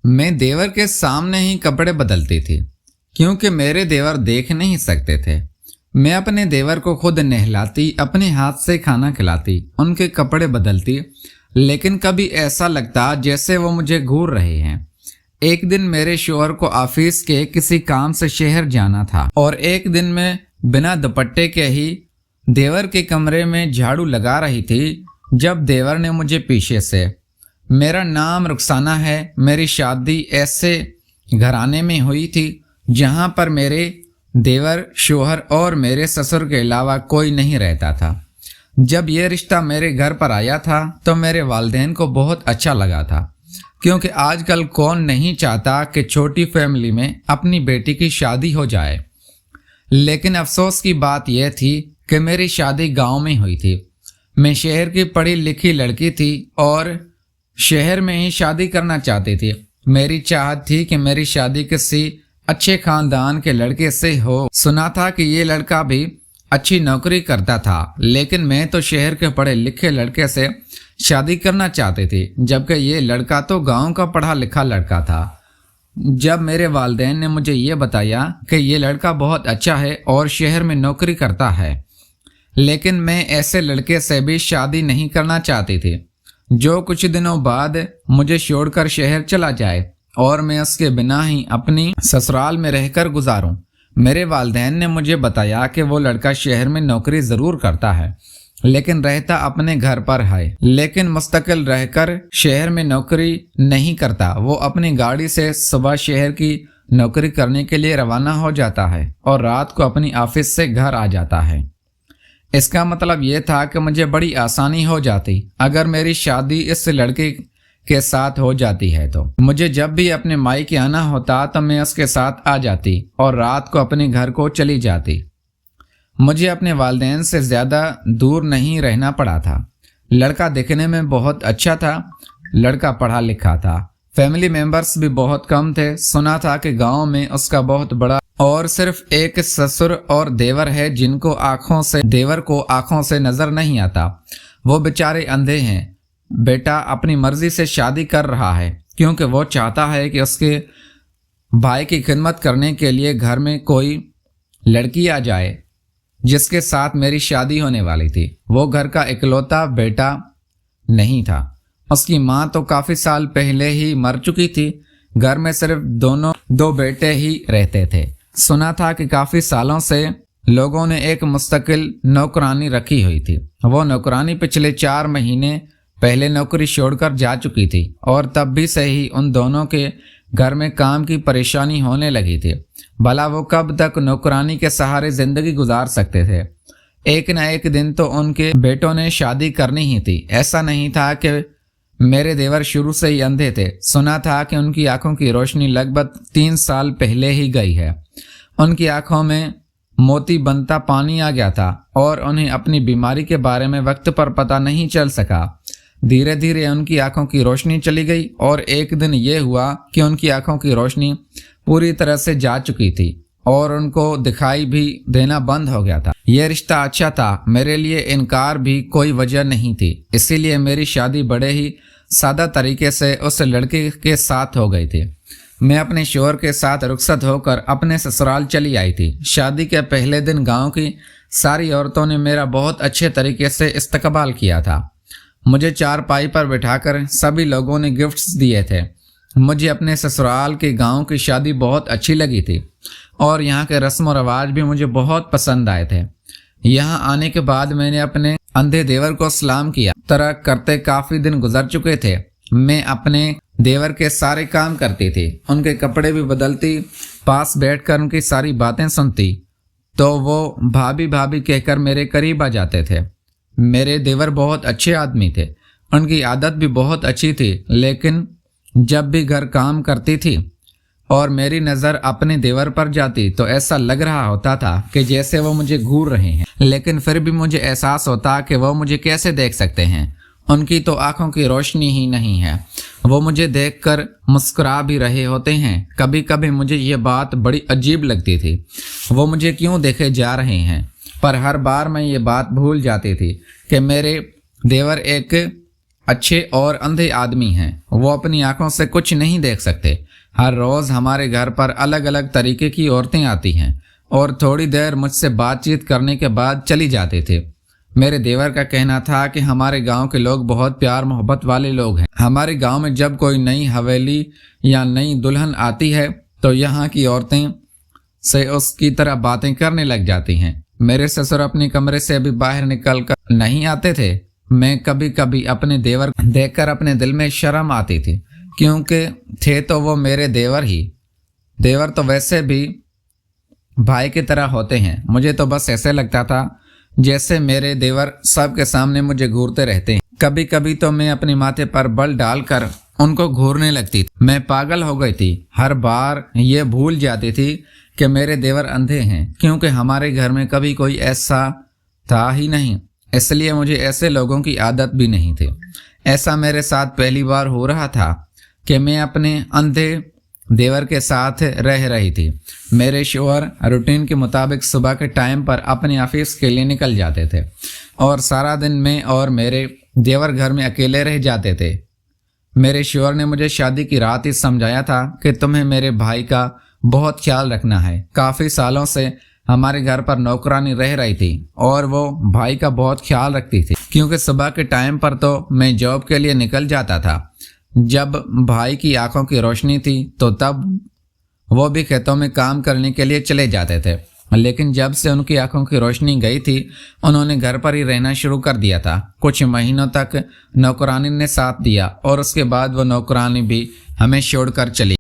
मैं देवर के सामने ही कपड़े बदलती थी क्योंकि मेरे देवर देख नहीं सकते थे। मैं अपने देवर को खुद नहलाती, अपने हाथ से खाना खिलाती, उनके कपड़े बदलती, लेकिन कभी ऐसा लगता जैसे वो मुझे घूर रहे हैं। एक दिन मेरे शौहर को ऑफिस के किसी काम से शहर जाना था और एक दिन मैं बिना दुपट्टे के ही देवर के कमरे में झाड़ू लगा रही थी जब देवर ने मुझे पीछे से, मेरा नाम रुखसाना है, मेरी शादी ऐसे घराने में हुई थी जहां पर मेरे देवर, शौहर और मेरे ससुर के अलावा कोई नहीं रहता था। जब यह रिश्ता मेरे घर पर आया था तो मेरे वालिदैन को बहुत अच्छा लगा था, क्योंकि आजकल कौन नहीं चाहता कि छोटी फैमिली में अपनी बेटी की शादी हो जाए। लेकिन अफसोस की बात यह थी कि मेरी शादी गांव में हुई थी। मैं शहर की पढ़ी लिखी लड़की थी और शहर में ही शादी करना चाहती थी। मेरी चाहत थी कि मेरी शादी किसी अच्छे खानदान के लड़के से हो। सुना था कि ये लड़का भी अच्छी नौकरी करता था, लेकिन मैं तो शहर के पढ़े लिखे लड़के से शादी करना चाहती थी, जबकि ये लड़का तो गांव का पढ़ा लिखा लड़का था। जब मेरे वालिदैन ने मुझे ये बताया कि ये लड़का बहुत अच्छा है और शहर में नौकरी करता है, लेकिन मैं ऐसे लड़के से भी शादी नहीं करना चाहती थी जो कुछ दिनों बाद मुझे छोड़कर शहर चला जाए और मैं उसके बिना ही अपनी ससुराल में रहकर गुजारूं। मेरे वालिदैन ने मुझे बताया कि वो लड़का शहर में नौकरी ज़रूर करता है, लेकिन रहता अपने घर पर है, लेकिन मुस्तकिल रहकर शहर में नौकरी नहीं करता। वो अपनी गाड़ी से सुबह शहर की नौकरी करने के लिए रवाना हो जाता है और रात को अपनी ऑफिस से घर आ जाता है। इसका मतलब ये था कि मुझे बड़ी आसानी हो जाती अगर मेरी शादी इस लड़के के साथ हो जाती है। तो मुझे जब भी अपने मायके आना होता तो मैं उसके साथ आ जाती और रात को अपने घर को चली जाती। मुझे अपने वालिदैन से ज़्यादा दूर नहीं रहना पड़ा था। लड़का दिखने में बहुत अच्छा था, लड़का पढ़ा लिखा था, फैमिली मेंबर्स भी बहुत कम थे। सुना था कि गांव में उसका बहुत बड़ा और सिर्फ एक ससुर और देवर है जिनको देवर को आंखों से नजर नहीं आता। वो बेचारे अंधे हैं। बेटा अपनी मर्जी से शादी कर रहा है क्योंकि वो चाहता है कि उसके भाई की खिदमत करने के लिए घर में कोई लड़की आ जाए जिसके साथ मेरी शादी होने वाली थी। वो घर का इकलौता बेटा नहीं था। उसकी माँ तो काफी साल पहले ही मर चुकी थी। घर में सिर्फ दो बेटे ही रहते थे। सुना था कि काफी सालों से लोगों ने एक मुस्तकिल नौकरानी रखी हुई थी। वो नौकरानी पिछले 4 महीने पहले नौकरी छोड़कर जा चुकी थी और तब भी से ही उन दोनों के घर में काम की परेशानी होने लगी थी। भला वो कब तक नौकरानी के सहारे जिंदगी गुजार सकते थे। एक न एक दिन तो उनके बेटों ने शादी करनी ही थी। ऐसा नहीं था कि मेरे देवर शुरू से ही अंधे थे। सुना था कि उनकी आंखों की रोशनी लगभग 3 साल पहले ही गई है। उनकी आंखों में मोती बनता पानी आ गया था और उन्हें अपनी बीमारी के बारे में वक्त पर पता नहीं चल सका। धीरे धीरे उनकी आंखों की रोशनी चली गई और एक दिन ये हुआ कि उनकी आंखों की रोशनी पूरी तरह से जा चुकी थी और उनको दिखाई भी देना बंद हो गया था। यह रिश्ता अच्छा था, मेरे लिए इनकार भी कोई वजह नहीं थी। इसीलिए मेरी शादी बड़े ही सादा तरीके से उस लड़के के साथ हो गई थी। मैं अपने शौहर के साथ रुखसत होकर अपने ससुराल चली आई थी। शादी के पहले दिन गांव की सारी औरतों ने मेरा बहुत अच्छे तरीके से इस्तकबाल किया था। मुझे चारपाई पर बिठाकर सभी लोगों ने गिफ्ट्स दिए थे। मुझे अपने ससुराल के गांव की शादी बहुत अच्छी लगी थी और यहाँ के रस्म व रवाज भी मुझे बहुत पसंद आए थे। यहाँ आने के बाद मैंने अपने अंधे देवर को सलाम किया। तरह करते काफी दिन गुजर चुके थे। मैं अपने देवर के सारे काम करती थी, उनके कपड़े भी बदलती, पास बैठकर उनकी सारी बातें सुनती तो वो भाभी भाभी कहकर मेरे करीब आ जाते थे। मेरे देवर बहुत अच्छे आदमी थे, उनकी आदत भी बहुत अच्छी थी, लेकिन जब भी घर काम करती थी और मेरी नज़र अपने देवर पर जाती तो ऐसा लग रहा होता था कि जैसे वो मुझे घूर रहे हैं, लेकिन फिर भी मुझे एहसास होता कि वो मुझे कैसे देख सकते हैं। उनकी तो आंखों की रोशनी ही नहीं है। वो मुझे देखकर मुस्कुरा भी रहे होते हैं। कभी कभी मुझे ये बात बड़ी अजीब लगती थी, वो मुझे क्यों देखे जा रहे हैं, पर हर बार मैं ये बात भूल जाती थी कि मेरे देवर एक اچھے اور اندھے آدمی ہیں، وہ اپنی آنکھوں سے کچھ نہیں دیکھ سکتے۔ ہر روز ہمارے گھر پر الگ الگ طریقے کی عورتیں آتی ہیں اور تھوڑی دیر مجھ سے بات چیت کرنے کے بعد چلی جاتی تھی۔ میرے دیور کا کہنا تھا کہ ہمارے گاؤں کے لوگ بہت پیار محبت والے لوگ ہیں۔ ہمارے گاؤں میں جب کوئی نئی حویلی یا نئی دلہن آتی ہے تو یہاں کی عورتیں سے اس کی طرح باتیں کرنے لگ جاتی ہیں۔ میرے سسر اپنے کمرے سے ابھی باہر نکل کر نہیں آتے تھے۔ میں کبھی کبھی اپنے دیور دیکھ کر اپنے دل میں شرم آتی تھی، کیونکہ تھے تو وہ میرے دیور ہی۔ دیور تو ویسے بھی بھائی کی طرح ہوتے ہیں۔ مجھے تو بس ایسے لگتا تھا جیسے میرے دیور سب کے سامنے مجھے گھورتے رہتے ہیں۔ کبھی کبھی تو میں اپنے ماتھے پر بل ڈال کر ان کو گھورنے لگتی تھی۔ میں پاگل ہو گئی تھی، ہر بار یہ بھول جاتی تھی کہ میرے دیور اندھے ہیں، کیونکہ ہمارے گھر میں کبھی کوئی ایسا تھا ہی نہیں، اس لیے مجھے ایسے لوگوں کی عادت بھی نہیں تھی۔ ایسا میرے ساتھ پہلی بار ہو رہا تھا کہ میں اپنے اندھے دیور کے ساتھ رہ رہی تھی۔ میرے شوہر روٹین کے مطابق صبح کے ٹائم پر اپنے آفس کے لیے نکل جاتے تھے اور سارا دن میں اور میرے دیور گھر میں اکیلے رہ جاتے تھے۔ میرے شوہر نے مجھے شادی کی رات ہی سمجھایا تھا کہ تمہیں میرے بھائی کا بہت خیال رکھنا ہے۔ کافی سالوں سے ہمارے گھر پر نوکرانی رہ رہی تھی اور وہ بھائی کا بہت خیال رکھتی تھی، کیونکہ صبح کے ٹائم پر تو میں جاب کے لیے نکل جاتا تھا۔ جب بھائی کی آنکھوں کی روشنی تھی تو تب وہ بھی کھیتوں میں کام کرنے کے لیے چلے جاتے تھے، لیکن جب سے ان کی آنکھوں کی روشنی گئی تھی انہوں نے گھر پر ہی رہنا شروع کر دیا تھا۔ کچھ مہینوں تک نوکرانی نے ساتھ دیا اور اس کے بعد وہ نوکرانی بھی ہمیں چھوڑ کر چلی۔